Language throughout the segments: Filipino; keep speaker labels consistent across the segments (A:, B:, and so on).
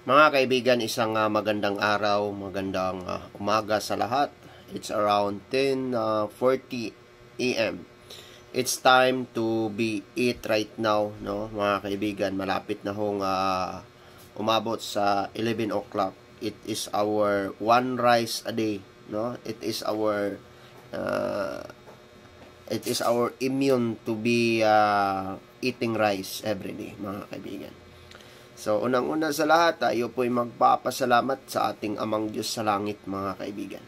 A: Mga kaibigan, isang magandang araw, magandang umaga sa lahat. It's around 10:40 a.m. It's time to be eat right now, no? Mga kaibigan, malapit na hong umabot sa 11 o'clock. It is our one rice a day, no? It is our immune to be eating rice every day, mga kaibigan. So, unang-una sa lahat, tayo po'y magpapasalamat sa ating Amang Diyos sa langit, mga kaibigan.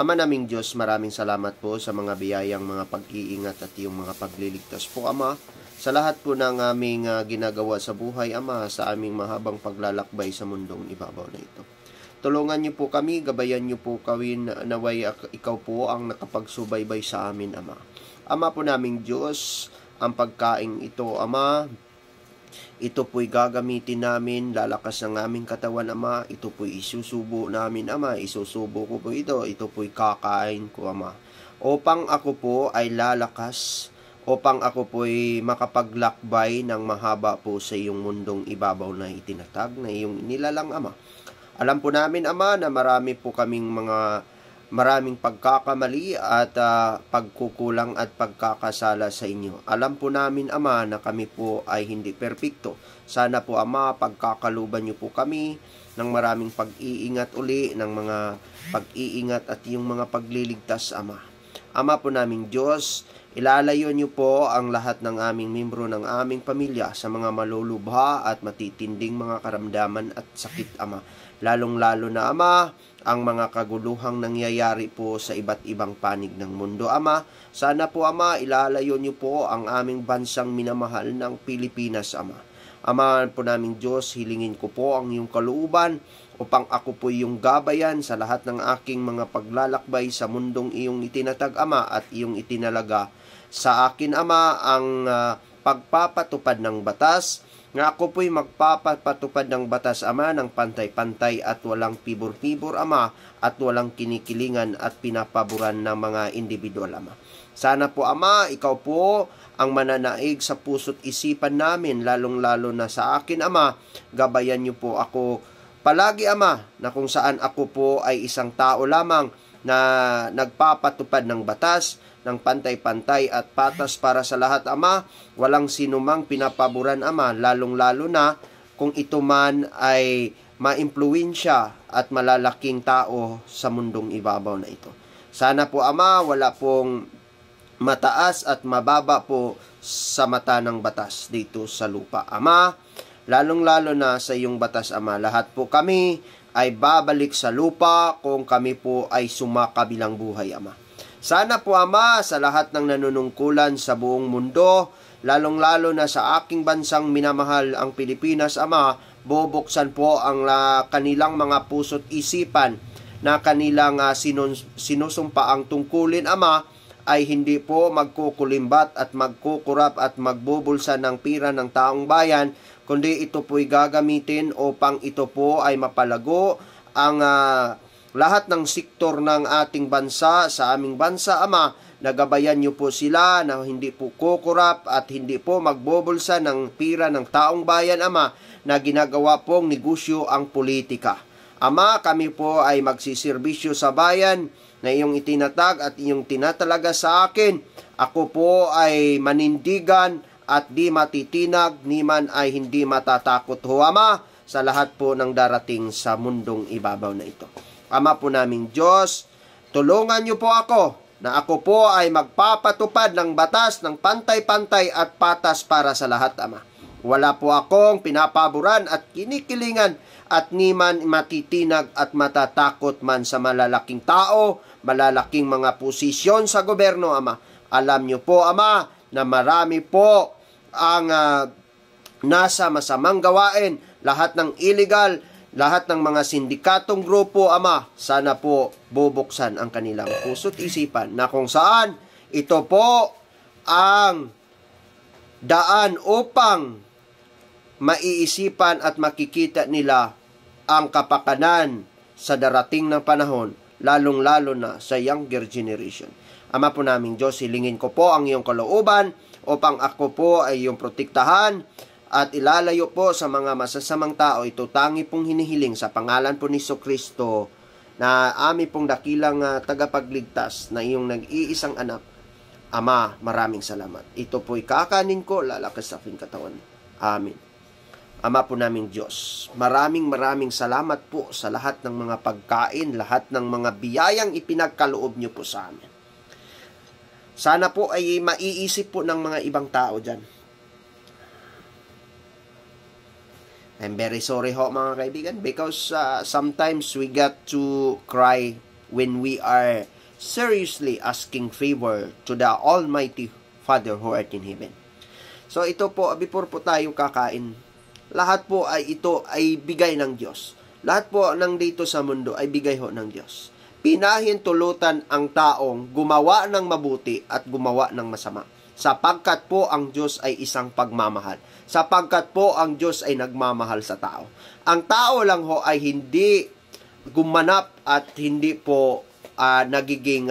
A: Ama naming Diyos, maraming salamat po sa mga biyayang mga pag-iingat at yung mga pagliligtas po, Ama, sa lahat po ng aming ginagawa sa buhay, Ama, sa aming mahabang paglalakbay sa mundong ibabaw na ito. Tulungan niyo po kami, gabayan niyo po kawin, naway ikaw po ang nakapagsubaybay sa amin, Ama. Ama po naming Diyos, ang pagkain ito, Ama, ito po'y gagamitin namin, lalakas ng aming katawan, Ama. Ito po'y isusubo namin, Ama. Isusubo ko po ito po'y kakain ko, Ama. Upang ako po ay lalakas, upang ako po'y makapaglakbay ng mahaba po sa iyong mundong ibabaw na itinatag, na iyong inilalang, Ama. Alam po namin, Ama, na maraming pagkakamali at pagkukulang at pagkakasala sa inyo. Alam po namin, Ama, na kami po ay hindi perpekto. Sana po, Ama, pagkakaluban niyo po kami ng maraming pag-iingat uli, ng mga pag-iingat at yung mga pagliligtas, Ama. Ama po naming Diyos, ilalayo niyo po ang lahat ng aming membro ng aming pamilya sa mga malulubha at matitinding mga karamdaman at sakit, Ama. Lalong-lalo na, Ama, ang mga kaguluhang nangyayari po sa iba't ibang panig ng mundo, Ama. Sana po, Ama, ilalayo niyo po ang aming bansang minamahal ng Pilipinas, Ama. Ama po naming Diyos, hilingin ko po ang iyong kalooban upang ako po yung gabayan sa lahat ng aking mga paglalakbay sa mundong iyong itinatag, Ama, at iyong itinalaga sa akin, Ama, ang pagpapatupad ng batas, nga ako po'y magpapatupad ng batas, Ama, ng pantay-pantay at walang pibor-pibor, Ama, at walang kinikilingan at pinapaboran ng mga individual, Ama. Sana po, Ama, ikaw po ang mananaig sa puso't isipan namin, lalong-lalo na sa akin, Ama. Gabayan niyo po ako palagi, Ama, na kung saan ako po ay isang tao lamang na nagpapatupad ng batas, ng pantay-pantay at patas para sa lahat, Ama. Walang sinumang pinapaboran, Ama, lalong-lalo na kung ito man ay maimpluwensya at malalaking tao sa mundong ibabaw na ito. Sana po, Ama, wala pong mataas at mababa po sa mata ng batas dito sa lupa, Ama. Lalong-lalo na sa iyong batas, Ama. Lahat po kami ay babalik sa lupa kung kami po ay sumakabilang buhay, Ama. Sana po, Ama, sa lahat ng nanunungkulan sa buong mundo, lalong-lalo na sa aking bansang minamahal ang Pilipinas, Ama, bubuksan po ang kanilang mga puso't isipan na kanilang sinusumpa ang tungkulin, Ama, ay hindi po magkukulimbat at magkukurap at magbubulsa ng pira ng taong bayan, kundi ito po'y gagamitin upang ito po ay mapalago ang lahat ng sektor ng ating bansa, sa aming bansa, Ama. Nagabayan niyo po sila na hindi po kukurap at hindi po magbubulsa ng pira ng taong bayan, Ama, na ginagawa pong negosyo ang politika. Ama, kami po ay magsiservisyo sa bayan na iyong itinatag at iyong tinatalaga sa akin. Ako po ay manindigan at di matitinag, ni man ay hindi matatakot ho, Ama, sa lahat po ng darating sa mundong ibabaw na ito. Ama po naming Diyos, tulungan niyo po ako na ako po ay magpapatupad ng batas ng pantay-pantay at patas para sa lahat, Ama. Wala po akong pinapaboran at kinikilingan at ni man matitinag at matatakot man sa malalaking tao, malalaking mga posisyon sa gobyerno, Ama. Alam niyo po, Ama, na marami po ang nasa masamang gawain, lahat ng illegal, lahat ng mga sindikatong grupo, Ama. Sana po bubuksan ang kanilang puso't isipan na kung saan ito po ang daan upang maiisipan at makikita nila ang kapakanan sa darating ng panahon, lalong-lalo na sa younger generation. Ama po naming Diyos, hilingin ko po ang iyong kalooban upang ako po ay iyong protektahan at ilalayo po sa mga masasamang tao. Ito tangi pong hinihiling sa pangalan po ni Kristo na amin pong dakilang tagapagligtas na iyong nag-iisang anak. Ama, maraming salamat. Ito po'y kakanin ko, lalakas sa aking katawan. Amen. Ama po naming Diyos, maraming salamat po sa lahat ng mga pagkain, lahat ng mga biyayang ipinagkaloob niyo po sa amin. Sana po ay maiisip po ng mga ibang tao dyan. I'm very sorry ho mga kaibigan because sometimes we got to cry when we are seriously asking favor to the Almighty Father who art in heaven. So ito po, before po tayo kakain, lahat po ay ito ay bigay ng Diyos. Lahat po ng dito sa mundo ay bigay ho ng Diyos. Pinahintulutan ang taong gumawa ng mabuti at gumawa ng masama. Sapagkat po ang Diyos ay isang pagmamahal. Sapagkat po ang Diyos ay nagmamahal sa tao. Ang tao lang ho ay hindi gumanap at hindi po nagiging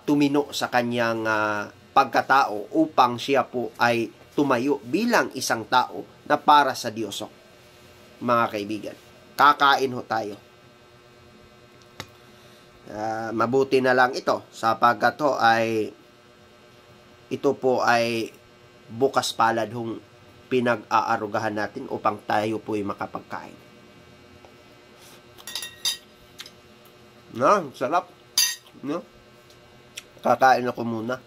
A: tumino sa kanyang pagkatao upang siya po ay tumayo bilang isang tao na para sa Diyos. Mga kaibigan, kakain ho tayo. Mabuti na lang ito sapagkat ito po ay bukas palad hong pinag-aarugahan natin upang tayo po ay makapagkain. Sarap. No? Kakain ako muna.